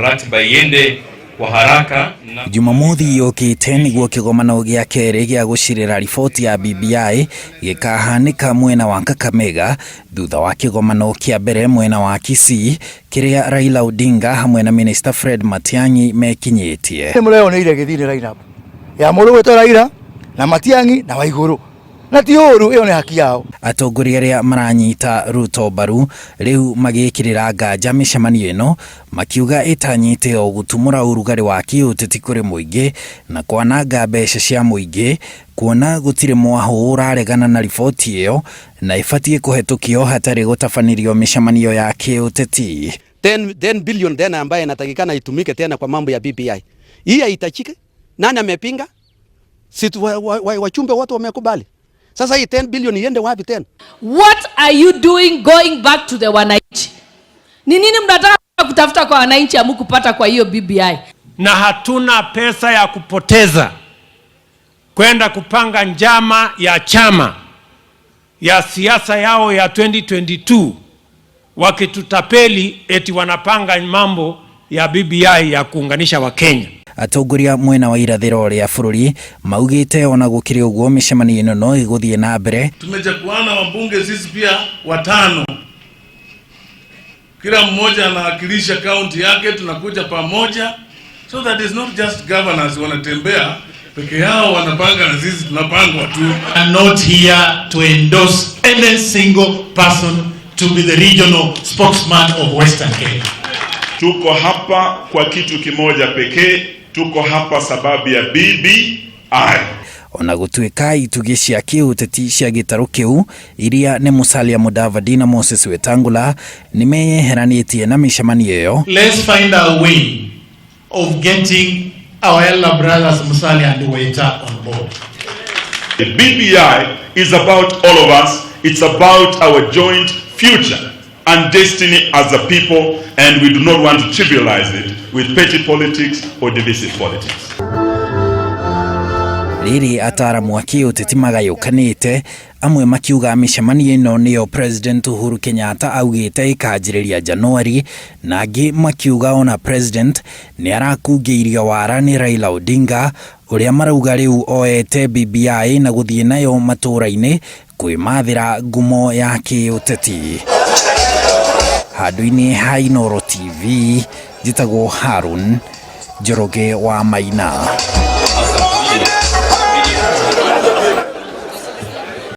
ratiba iende kwa haraka. Jumamothi yokite niguo kigomano gia keri gia gucirira riboti ya BBI gikahanika mwena wa Kakamega thutha wa kigomano kia mbere mwena wa Kisii kiria Raila Odinga hamwe na Minister Fred Matiang'i mekinyitie. Mureoneire githini lineup ya Murugweto Raila na Matiang'i na Waiguru na tiuru iyo ni haki yao. Atongoria aria maranyita Ruto baru riu magikirira nganja micemanio ino makiuga itanyite o gutumura urugari wa kiuteti kuri muingi na kwananga mbeca cia muingi kuona gutire mwaho uraregana na riboti iyo na ifatie kuhetukio hatari gutafanirio micemanio ya kiuteti. 10 billion tena ambaye inatakikana itumike tena kwa mambo ya BBI. Hii haitachike. Nani amepinga? Situ wachumbe wote wamekubali. Sasa hii 10 billion iende wapi tena? What are you doing going back to the wananchi? Ni nini mnataka kutafuta kwa wananchi amukupata kwa hiyo BBI? Na hatuna pesa ya kupoteza kwenda kupanga njama ya chama ya siasa yao ya 2022 wakitutapeli eti wanapanga mambo ya BBI ya kuunganisha wa Kenya. Atongoria mwena wa irathiro ria bururi maugite ona gukiri uguo micemanio ino no iguthie na mbere. Tumejakuana wabunge sisi pia 5, kila mmoja anawakilisha kaunti yake, tunakuja pamoja, so that is not just governors wanatembea peke yao wanapanga na sisi tunapangwa tu. I'm not here to endorse any single person to be the regional spokesman of Western Kenya. Tuko hapa kwa kitu kimoja pekee, tuko hapa sababu ya BBI. Ona gutuika itugi cia kiuteti cia gitaru kiu iria ne Musalia Mudavadi na Moses Wetangula nimeheranitie na micemanio iyo. Let's find a way of getting our elder brothers Musalia and Weta on board. The BBI is about all of us. It's about our joint future and destiny as a people, and we do not want to trivialize it with petty politics or divisive politics. Riri ataramu wa kiuteti magayukanite amwe makiuga micemanio ino niyo President Uhuru Kenyatta augite ikanjiriria Januari na angi makiuga ona President ni arakungeirio wara ni Raila Odinga uria marauga riu oete BBI na guthie nayo matura-ini kwimathira ngumo ya kiuteti. Handu-ini ha Inooro TV, njitagwo Harun Njoroge wa Maina.